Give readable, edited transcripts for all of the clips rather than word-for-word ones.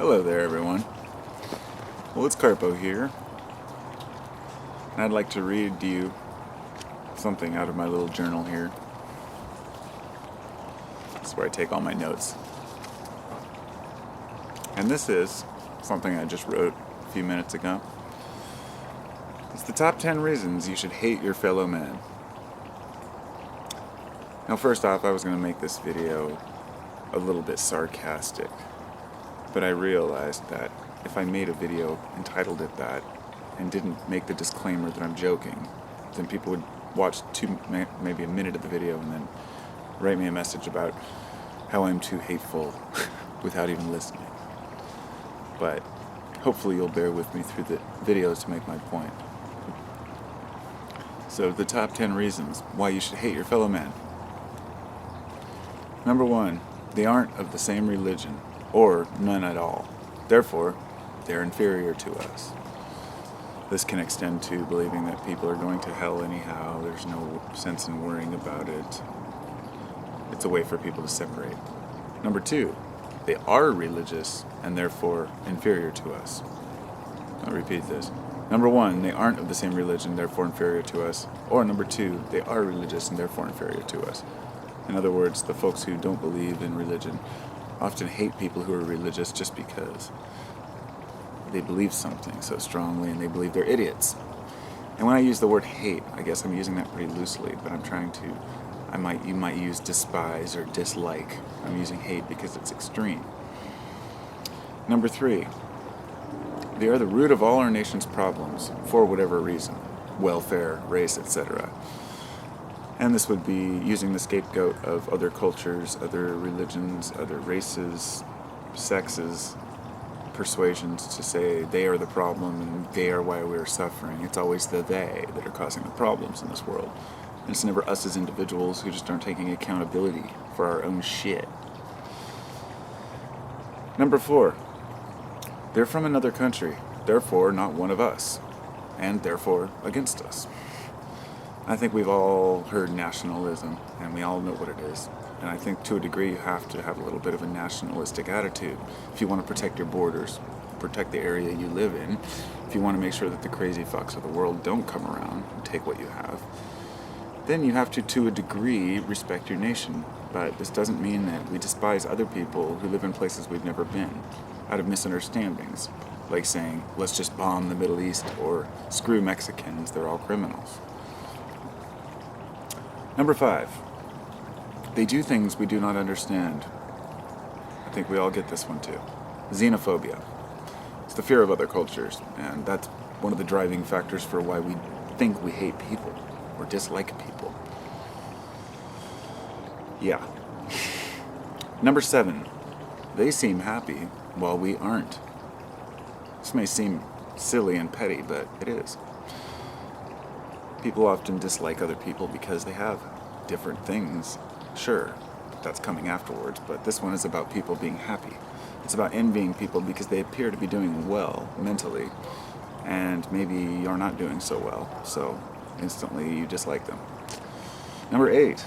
Hello there, everyone. Well, it's Carpo here, and I'd like to read to you something out of my little journal here. This is where I take all my notes. And this is something I just wrote a few minutes ago. It's the top 10 reasons you should hate your fellow man. Now, first off, I was going to make this video a little bit sarcastic, but I realized that if I made a video, entitled it that, and didn't make the disclaimer that I'm joking, then people would watch maybe a minute of the video and then write me a message about how I'm too hateful without even listening. But hopefully you'll bear with me through the videos to make my point. So the top 10 reasons why you should hate your fellow man. Number 1, they aren't of the same religion, or none at all. Therefore, they're inferior to us. This can extend to believing that people are going to hell anyhow. There's no sense in worrying about it. It's a way for people to separate. Number 2, they are religious and therefore inferior to us. I'll repeat this. Number 1, they aren't of the same religion, therefore inferior to us. Or number 2, they are religious and therefore inferior to us. In other words, the folks who don't believe in religion often hate people who are religious just because they believe something so strongly and they believe they're idiots. And when I use the word hate, I guess I'm using that pretty loosely, but I'm trying to, you might use despise or dislike. I'm using hate because it's extreme. Number 3, they are the root of all our nation's problems for whatever reason, welfare, race, etc. And this would be using the scapegoat of other cultures, other religions, other races, sexes, persuasions to say they are the problem and they are why we're suffering. It's always the they that are causing the problems in this world. And it's never us as individuals who just aren't taking accountability for our own shit. Number 4, they're from another country, therefore not one of us, and therefore against us. I think we've all heard nationalism, and we all know what it is. And I think to a degree you have to have a little bit of a nationalistic attitude if you want to protect your borders, protect the area you live in, if you want to make sure that the crazy fucks of the world don't come around and take what you have. Then you have to a degree, respect your nation. But this doesn't mean that we despise other people who live in places we've never been, out of misunderstandings, like saying, let's just bomb the Middle East, or screw Mexicans, they're all criminals. Number 5, they do things we do not understand. I think we all get this one too. Xenophobia. It's the fear of other cultures, and that's one of the driving factors for why we think we hate people or dislike people. Yeah. Number 7, they seem happy while we aren't. This may seem silly and petty, but it is. People often dislike other people because they have different things. Sure, that's coming afterwards, but this one is about people being happy. It's about envying people because they appear to be doing well mentally, and maybe you're not doing so well, so instantly you dislike them. Number 8,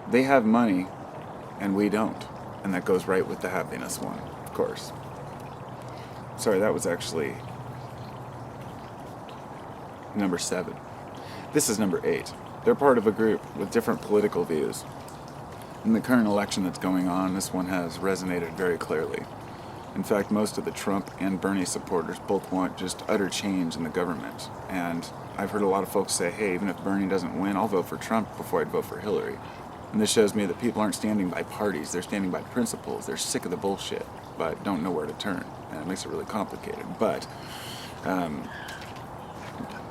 they have money and we don't, and that goes right with the happiness one, of course. Sorry, that was actually number 7. This is number 8. They're part of a group with different political views. In the current election that's going on, this one has resonated very clearly. In fact, most of the Trump and Bernie supporters both want just utter change in the government. And I've heard a lot of folks say, hey, even if Bernie doesn't win, I'll vote for Trump before I'd vote for Hillary. And this shows me that people aren't standing by parties, they're standing by principles. They're sick of the bullshit, but don't know where to turn. And it makes it really complicated. But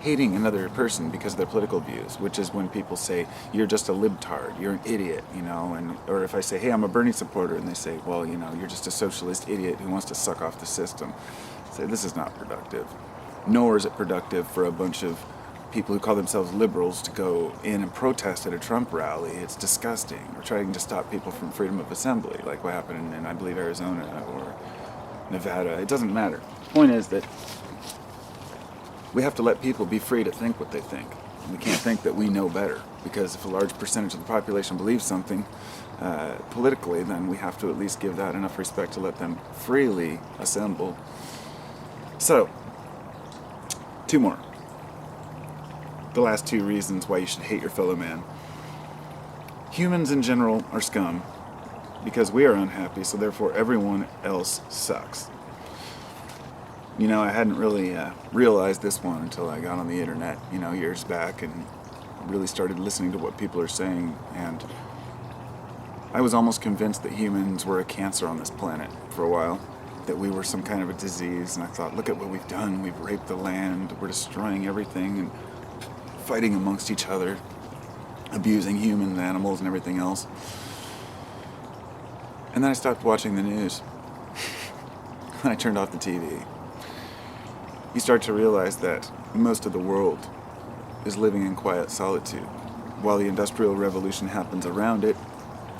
hating another person because of their political views, which is when people say, you're just a libtard, you're an idiot, or if I say, hey, I'm a Bernie supporter, and they say, well, you're just a socialist idiot who wants to suck off the system. I say, this is not productive. Nor is it productive for a bunch of people who call themselves liberals to go in and protest at a Trump rally. It's disgusting. Or trying to stop people from freedom of assembly, like what happened in I believe, Arizona or Nevada. It doesn't matter. The point is that we have to let people be free to think what they think. We can't think that we know better, because if a large percentage of the population believes something, politically, then we have to at least give that enough respect to let them freely assemble. So, 2 more. The last 2 reasons why you should hate your fellow man. Humans in general are scum because we are unhappy, so therefore everyone else sucks. You know, I hadn't really realized this one until I got on the internet, years back, and really started listening to what people are saying, and I was almost convinced that humans were a cancer on this planet for a while, that we were some kind of a disease, and I thought, look at what we've done. We've raped the land, we're destroying everything, and fighting amongst each other, abusing humans, animals, and everything else. And then I stopped watching the news. And I turned off the TV. You start to realize that most of the world is living in quiet solitude, while the Industrial Revolution happens around it,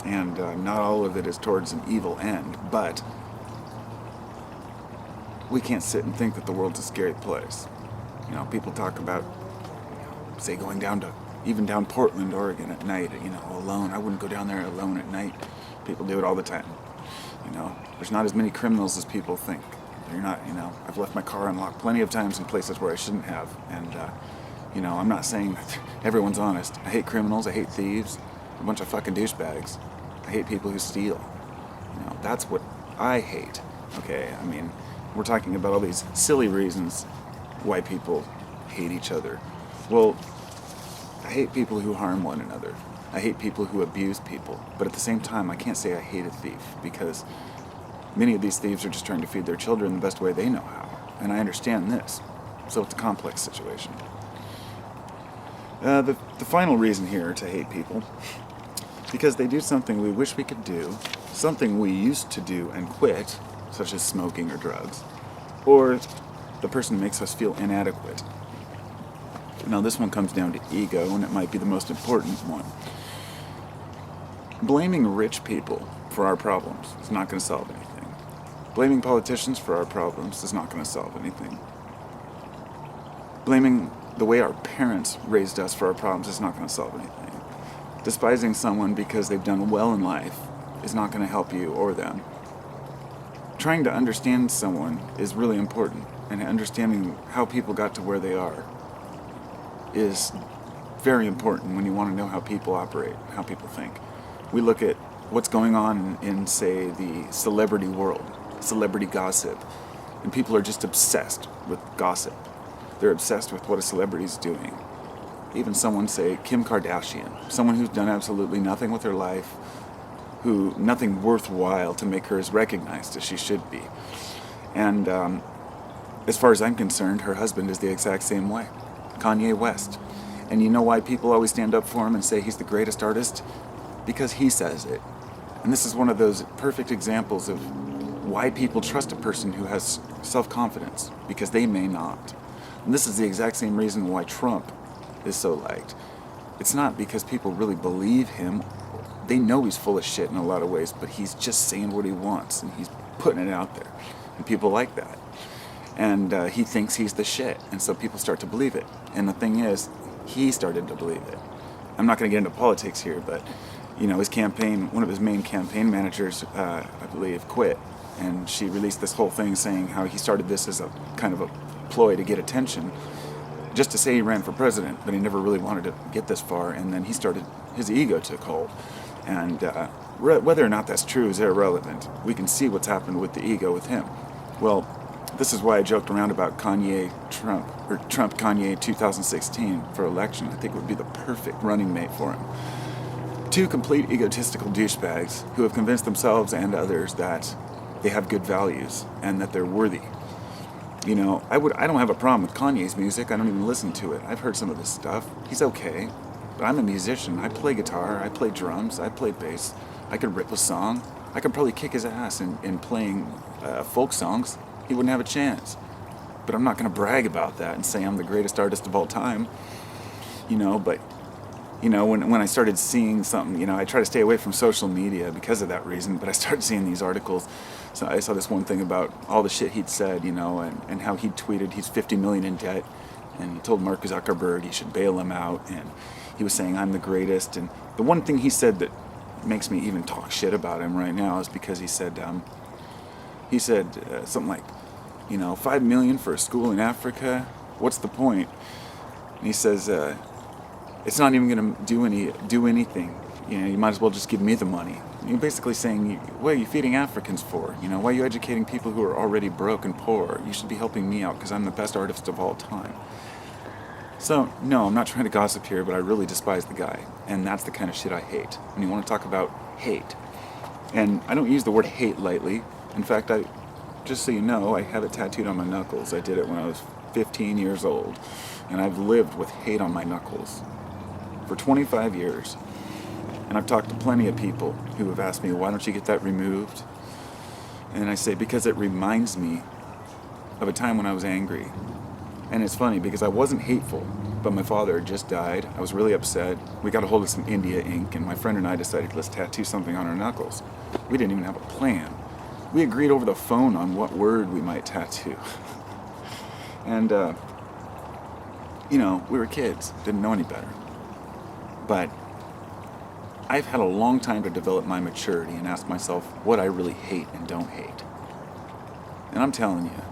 and not all of it is towards an evil end, but we can't sit and think that the world's a scary place. People talk about, say, going down Portland, Oregon at night, alone. I wouldn't go down there alone at night. People do it all the time. There's not as many criminals as people think. You're not, I've left my car unlocked plenty of times in places where I shouldn't have. And, I'm not saying that everyone's honest. I hate criminals. I hate thieves. A bunch of fucking douchebags. I hate people who steal. That's what I hate. Okay, we're talking about all these silly reasons why people hate each other. Well, I hate people who harm one another. I hate people who abuse people. But at the same time, I can't say I hate a thief, because many of these thieves are just trying to feed their children the best way they know how. And I understand this. So it's a complex situation. The final reason here to hate people, because they do something we wish we could do, something we used to do and quit, such as smoking or drugs, or the person makes us feel inadequate. Now this one comes down to ego, and it might be the most important one. Blaming rich people for our problems is not going to solve anything. Blaming politicians for our problems is not going to solve anything. Blaming the way our parents raised us for our problems is not going to solve anything. Despising someone because they've done well in life is not going to help you or them. Trying to understand someone is really important, and understanding how people got to where they are is very important when you want to know how people operate, how people think. We look at what's going on in, say, the celebrity world, celebrity gossip, and people are just obsessed with gossip. They're obsessed with what a celebrity's doing. Even someone, say, Kim Kardashian, someone who's done absolutely nothing with her life, who nothing worthwhile to make her as recognized as she should be. And as far as I'm concerned, her husband is the exact same way, Kanye West. And you know why people always stand up for him and say he's the greatest artist? Because he says it. And this is one of those perfect examples of why people trust a person who has self-confidence, because they may not. And this is the exact same reason why Trump is so liked. It's not because people really believe him. They know he's full of shit in a lot of ways, but he's just saying what he wants, and he's putting it out there. And people like that. And he thinks he's the shit, and so people start to believe it. And the thing is, he started to believe it. I'm not going to get into politics here, but his campaign, one of his main campaign managers, I believe, quit. And she released this whole thing saying how he started this as a kind of a ploy to get attention, just to say he ran for president, but he never really wanted to get this far. And then his ego took hold. And whether or not that's true is irrelevant. We can see what's happened with the ego with him. Well, this is why I joked around about Trump-Kanye 2016 for election. I think it would be the perfect running mate for him. 2 complete egotistical douchebags who have convinced themselves and others that they have good values and that they're worthy. I don't have a problem with Kanye's music. I don't even listen to it. I've heard some of this stuff. He's okay. But I'm a musician. I play guitar. I play drums. I play bass. I could rip a song. I could probably kick his ass in playing folk songs. He wouldn't have a chance. But I'm not going to brag about that and say I'm the greatest artist of all time. But when I started seeing something, I try to stay away from social media because of that reason, but I started seeing these articles. So I saw this one thing about all the shit he'd said, and how he'd tweeted he's $50 million in debt, and he told Mark Zuckerberg he should bail him out, and he was saying, I'm the greatest. And the one thing he said that makes me even talk shit about him right now is because he said something like, 5 million for a school in Africa. What's the point? And he says, it's not even going to do anything. You might as well just give me the money. You're basically saying, what are you feeding Africans for? Why are you educating people who are already broke and poor? You should be helping me out because I'm the best artist of all time. So, no, I'm not trying to gossip here, but I really despise the guy. And that's the kind of shit I hate. When you want to talk about hate. And I don't use the word hate lightly. In fact, just so you know, I have it tattooed on my knuckles. I did it when I was 15 years old. And I've lived with hate on my knuckles for 25 years. And I've talked to plenty of people who have asked me, why don't you get that removed? And I say, because it reminds me of a time when I was angry. And it's funny because I wasn't hateful, but my father had just died. I was really upset. We got a hold of some India ink, and my friend and I decided, let's tattoo something on our knuckles. We didn't even have a plan. We agreed over the phone on what word we might tattoo. And, we were kids, didn't know any better. But I've had a long time to develop my maturity and ask myself what I really hate and don't hate. And I'm telling you,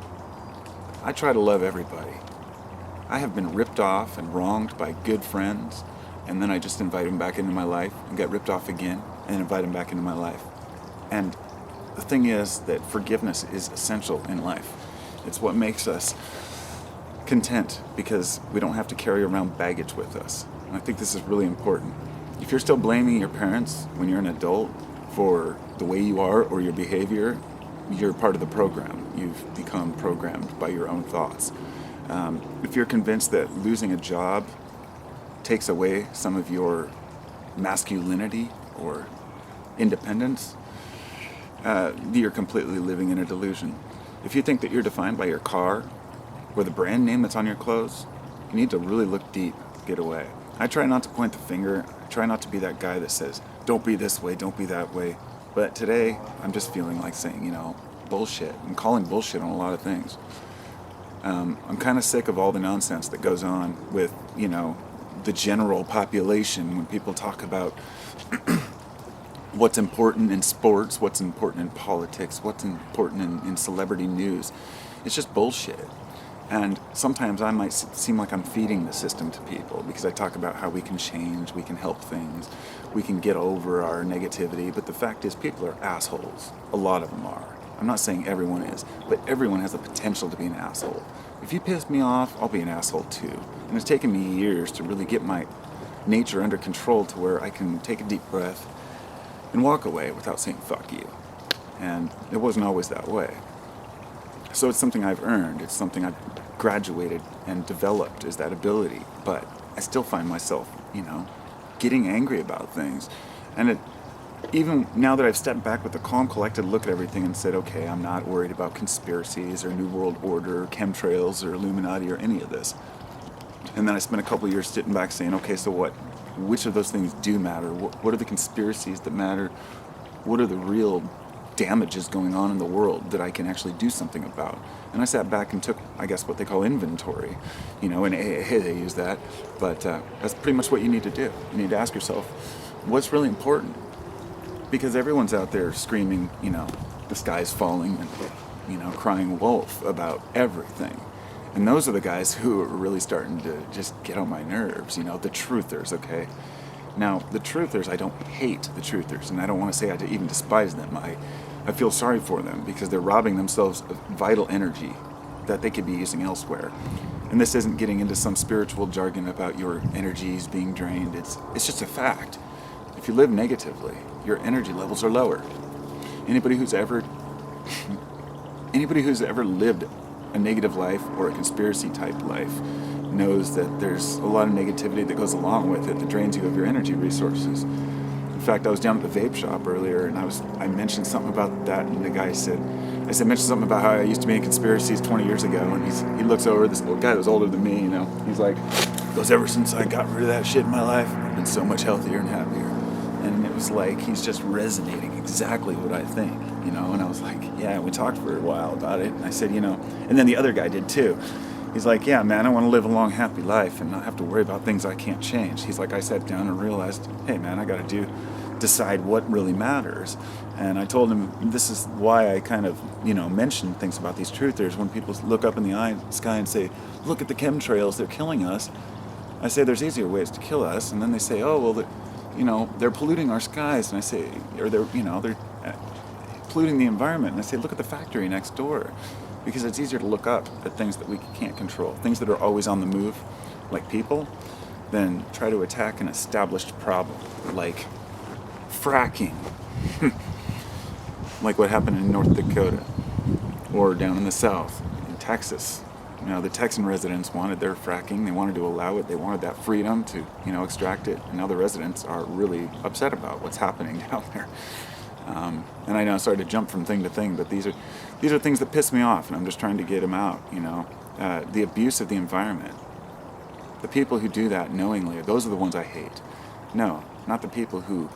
I try to love everybody. I have been ripped off and wronged by good friends, and then I just invite them back into my life and get ripped off again and invite them back into my life. And the thing is that forgiveness is essential in life. It's what makes us content because we don't have to carry around baggage with us. And I think this is really important. If you're still blaming your parents when you're an adult for the way you are or your behavior, you're part of the program. You've become programmed by your own thoughts. If you're convinced that losing a job takes away some of your masculinity or independence, you're completely living in a delusion. If you think that you're defined by your car or the brand name that's on your clothes, you need to really look deep, get away. I try not to point the finger. I try not to be that guy that says, don't be this way, don't be that way. But today, I'm just feeling like saying, bullshit. I'm calling bullshit on a lot of things. I'm kind of sick of all the nonsense that goes on with, the general population when people talk about what's important in sports, what's important in politics, what's important in celebrity news. It's just bullshit. And sometimes I might seem like I'm feeding the system to people because I talk about how we can change, we can help things, we can get over our negativity. But the fact is, people are assholes. A lot of them are. I'm not saying everyone is, but everyone has the potential to be an asshole. If you piss me off, I'll be an asshole too. And it's taken me years to really get my nature under control to where I can take a deep breath and walk away without saying fuck you. And it wasn't always that way. So it's something I've earned. It's something I've graduated and developed, is that ability. But I still find myself, getting angry about things. And even now that I've stepped back with a calm, collected look at everything and said, okay, I'm not worried about conspiracies or New World Order or chemtrails or Illuminati or any of this. And then I spent a couple of years sitting back saying, okay, so what? Which of those things do matter? What are the conspiracies that matter? What are the real damages going on in the world that I can actually do something about? And I sat back and took, I guess, what they call inventory. In AA they use that. But that's pretty much what you need to do. You need to ask yourself, what's really important? Because everyone's out there screaming, the sky's falling and, crying wolf about everything. And those are the guys who are really starting to just get on my nerves, the truthers, okay? Now, the truthers, I don't hate the truthers, and I don't want to say I even despise them. I feel sorry for them because they're robbing themselves of vital energy that they could be using elsewhere. And this isn't getting into some spiritual jargon about your energies being drained. It's just a fact. If you live negatively, your energy levels are lower. Anybody who's ever lived a negative life or a conspiracy type life knows that there's a lot of negativity that goes along with it that drains you of your energy resources. In fact, I was down at the vape shop earlier and I mentioned something about that, and the guy mentioned something about how I used to be in conspiracies 20 years ago, and he looks over, this old guy that was older than me, he's like, goes, ever since I got rid of that shit in my life, I've been so much healthier and happier. And it was like, he's just resonating exactly what I think, and I was like, yeah, we talked for a while about it, and I said, and then the other guy did too. He's like, yeah, man, I want to live a long, happy life and not have to worry about things I can't change. He's like, I sat down and realized, hey, man, I got to do decide what really matters. And I told him this is why I kind of, mention things about these truthers. When people look up in the sky and say, look at the chemtrails, they're killing us. I say there's easier ways to kill us. And then they say, oh, well, they're polluting our skies. And I say, or they're polluting the environment. And I say, look at the factory next door. Because it's easier to look up at things that we can't control, things that are always on the move, like people, than try to attack an established problem, like fracking. Like what happened in North Dakota, or down in the South, in Texas. The Texan residents wanted their fracking, they wanted to allow it, they wanted that freedom to, extract it, and now the residents are really upset about what's happening down there. And I know I started to jump from thing to thing, but these are things that piss me off, and I'm just trying to get them out, the abuse of the environment. The people who do that knowingly, those are the ones I hate. No, not the people who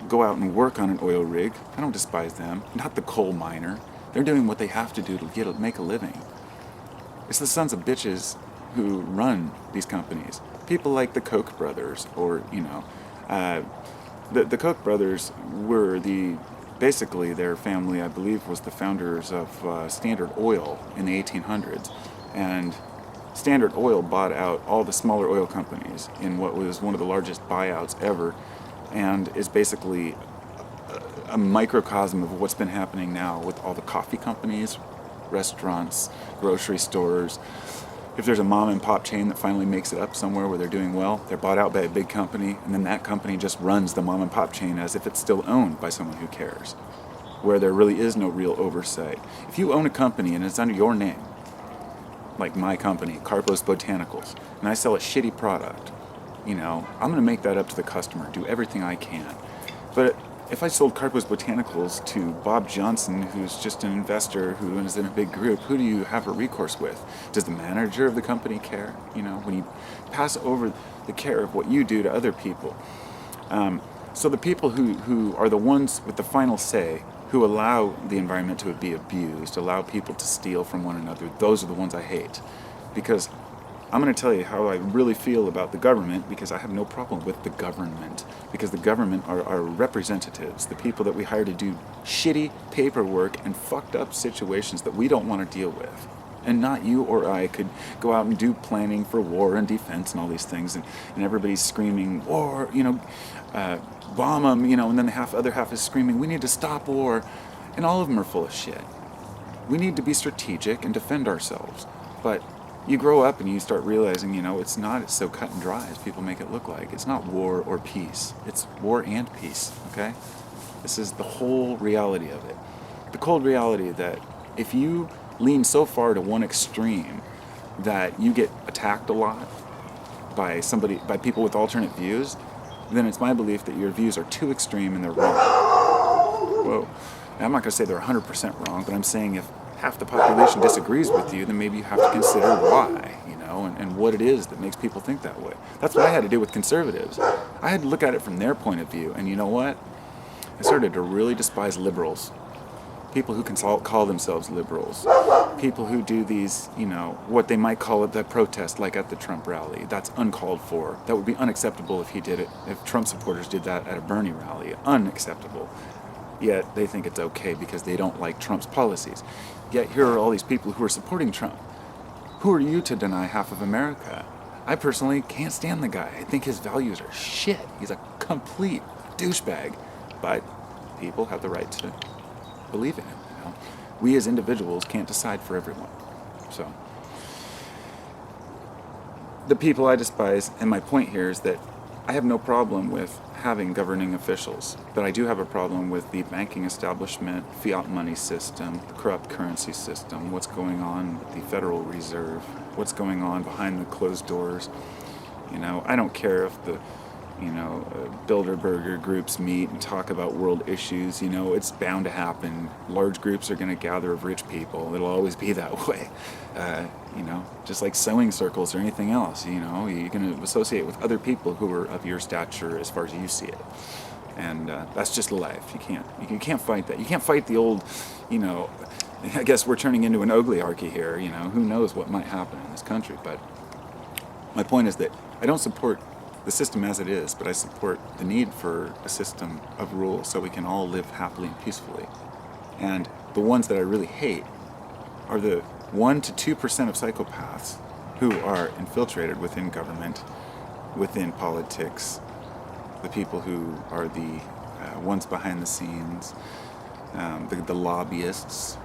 go out and work on an oil rig. I don't despise them. Not the coal miner. They're doing what they have to do to make a living. It's the sons of bitches who run these companies. People like the Koch brothers, or, the Koch brothers were basically their family, I believe, was the founders of Standard Oil in the 1800s. And Standard Oil bought out all the smaller oil companies in what was one of the largest buyouts ever, and is basically a microcosm of what's been happening now with all the coffee companies, restaurants, grocery stores. If there's a mom and pop chain that finally makes it up somewhere where they're doing well, they're bought out by a big company, and then that company just runs the mom and pop chain as if it's still owned by someone who cares, where there really is no real oversight. If you own a company and it's under your name, like my company, Carpos Botanicals, and I sell a shitty product, I'm going to make that up to the customer, do everything I can. But if I sold Carpos Botanicals to Bob Johnson, who's just an investor who is in a big group, who do you have a recourse with? Does the manager of the company care? When you pass over the care of what you do to other people. So the people who are the ones with the final say, who allow the environment to be abused, allow people to steal from one another, those are the ones I hate. Because I'm going to tell you how I really feel about the government, because I have no problem with the government. Because the government are our representatives, the people that we hire to do shitty paperwork and fucked up situations that we don't want to deal with. And not you or I could go out and do planning for war and defense and all these things, and everybody's screaming, war, bomb them, and then the other half is screaming, we need to stop war. And all of them are full of shit. We need to be strategic and defend ourselves. But you grow up and you start realizing, it's not so cut and dry as people make it look like. It's not war or peace. It's war and peace, okay? This is the whole reality of it. The cold reality that if you lean so far to one extreme that you get attacked a lot by people with alternate views, then it's my belief that your views are too extreme and they're wrong. Whoa. Now, I'm not going to say they're 100% wrong, but I'm saying if half the population disagrees with you, then maybe you have to consider why, and what it is that makes people think that way. That's what I had to do with conservatives. I had to look at it from their point of view, and you know what? I started to really despise liberals. People who call themselves liberals. People who do these, what they might call it the protest, like at the Trump rally. That's uncalled for. That would be unacceptable if he did it, if Trump supporters did that at a Bernie rally. Unacceptable. Yet they think it's okay because they don't like Trump's policies. Yet here are all these people who are supporting Trump. Who are you to deny half of America? I personally can't stand the guy. I think his values are shit. He's a complete douchebag. But people have the right to believe in him. We as individuals can't decide for everyone. So the people I despise, and my point here is that I have no problem with having governing officials, but I do have a problem with the banking establishment, fiat money system, the corrupt currency system, what's going on with the Federal Reserve, what's going on behind the closed doors. I don't care if the Bilderberger groups meet and talk about world issues. It's bound to happen. Large groups are going to gather of rich people. It'll always be that way. Just like sewing circles or anything else, you're going to associate with other people who are of your stature as far as you see it. And that's just life. You can't fight that. You can't fight the old, I guess we're turning into an oligarchy here. Who knows what might happen in this country. But my point is that I don't support the system as it is, but I support the need for a system of rules so we can all live happily and peacefully. And the ones that I really hate are the 1 to 2% of psychopaths who are infiltrated within government, within politics, the people who are the ones behind the scenes, the lobbyists,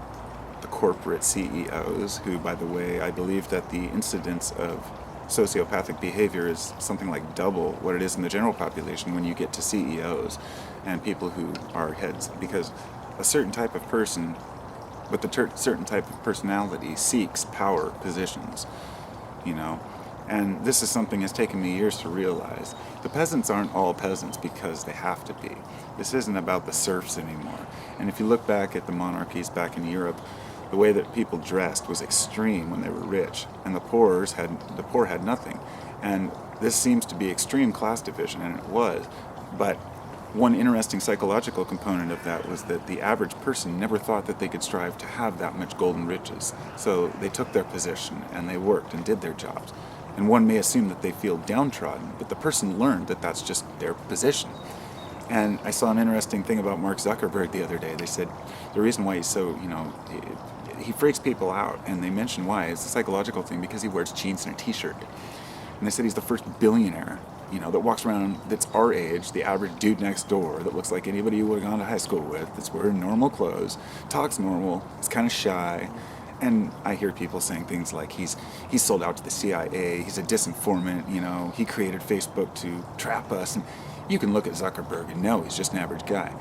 the corporate CEOs, who, by the way, I believe that the incidence of sociopathic behavior is something like double what it is in the general population when you get to CEOs and people who are heads, because a certain type of person with a certain type of personality seeks power positions, you know. And this is something that's taken me years to realize. The peasants aren't all peasants because they have to be. This isn't about the serfs anymore. And if you look back at the monarchies back in Europe, the way that people dressed was extreme when they were rich, and the poor had nothing. And this seems to be extreme class division, and it was. But one interesting psychological component of that was that the average person never thought that they could strive to have that much golden riches. So they took their position and they worked and did their jobs. And one may assume that they feel downtrodden, but the person learned that that's just their position. And I saw an interesting thing about Mark Zuckerberg the other day. They said the reason why he's so, he freaks people out, and they mentioned why. It's a psychological thing because he wears jeans and a t-shirt. And they said he's the first billionaire, that walks around, that's our age, the average dude next door, that looks like anybody you would have gone to high school with, that's wearing normal clothes, talks normal, is kind of shy. And I hear people saying things like he's sold out to the CIA, he's a disinformant, he created Facebook to trap us. And you can look at Zuckerberg and know he's just an average guy.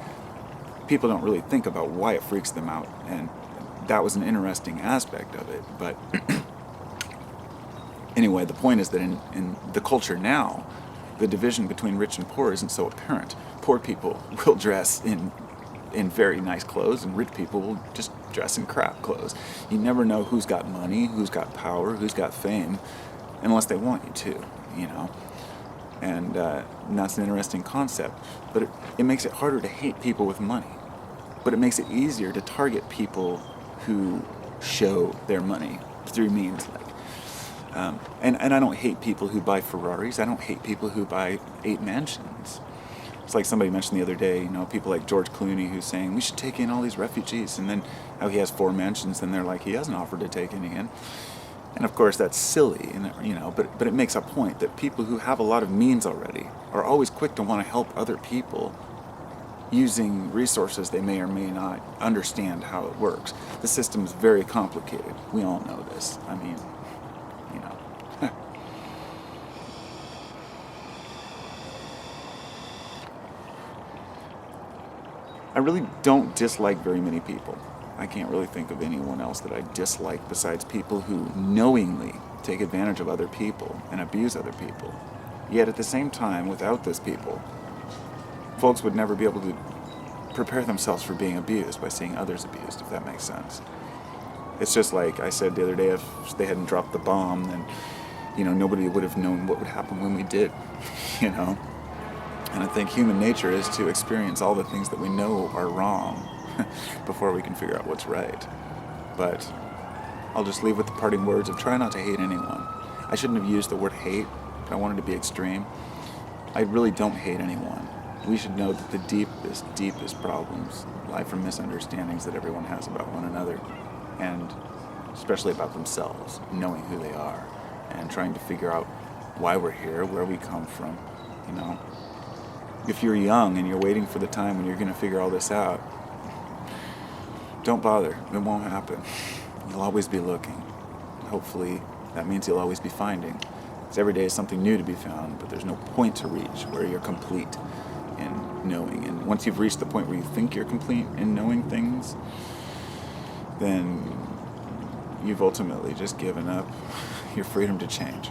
People don't really think about why it freaks them out, and that was an interesting aspect of it. But anyway, the point is that in the culture now, the division between rich and poor isn't so apparent. Poor people will dress in very nice clothes, and rich people will just dress in crap clothes. You never know who's got money, who's got power, who's got fame, unless they want you to, And that's an interesting concept. But it makes it harder to hate people with money. But it makes it easier to target people who show their money through means like. And I don't hate people who buy Ferraris. I don't hate people who buy 8 mansions. It's like somebody mentioned the other day, people like George Clooney who's saying we should take in all these refugees, and then how he has 4 mansions, and they're like he hasn't offered to take any in. And of course that's silly, but it makes a point that people who have a lot of means already are always quick to want to help other people using resources they may or may not understand how it works. The system is very complicated. We all know this. I really don't dislike very many people. I can't really think of anyone else that I dislike besides people who knowingly take advantage of other people and abuse other people. Yet at the same time, without those people, folks would never be able to prepare themselves for being abused by seeing others abused, if that makes sense. It's just like I said the other day, if they hadn't dropped the bomb, then, nobody would have known what would happen when we did, And I think human nature is to experience all the things that we know are wrong before we can figure out what's right. But I'll just leave with the parting words of try not to hate anyone. I shouldn't have used the word hate, but I wanted to be extreme. I really don't hate anyone. We should know that the deepest problems lie from misunderstandings that everyone has about one another, and especially about themselves, knowing who they are, and trying to figure out why we're here, where we come from, If you're young and you're waiting for the time when you're going to figure all this out, don't bother. It won't happen. You'll always be looking. Hopefully, that means you'll always be finding. Because every day is something new to be found, but there's no point to reach where you're complete in knowing. And once you've reached the point where you think you're complete in knowing things, then you've ultimately just given up your freedom to change.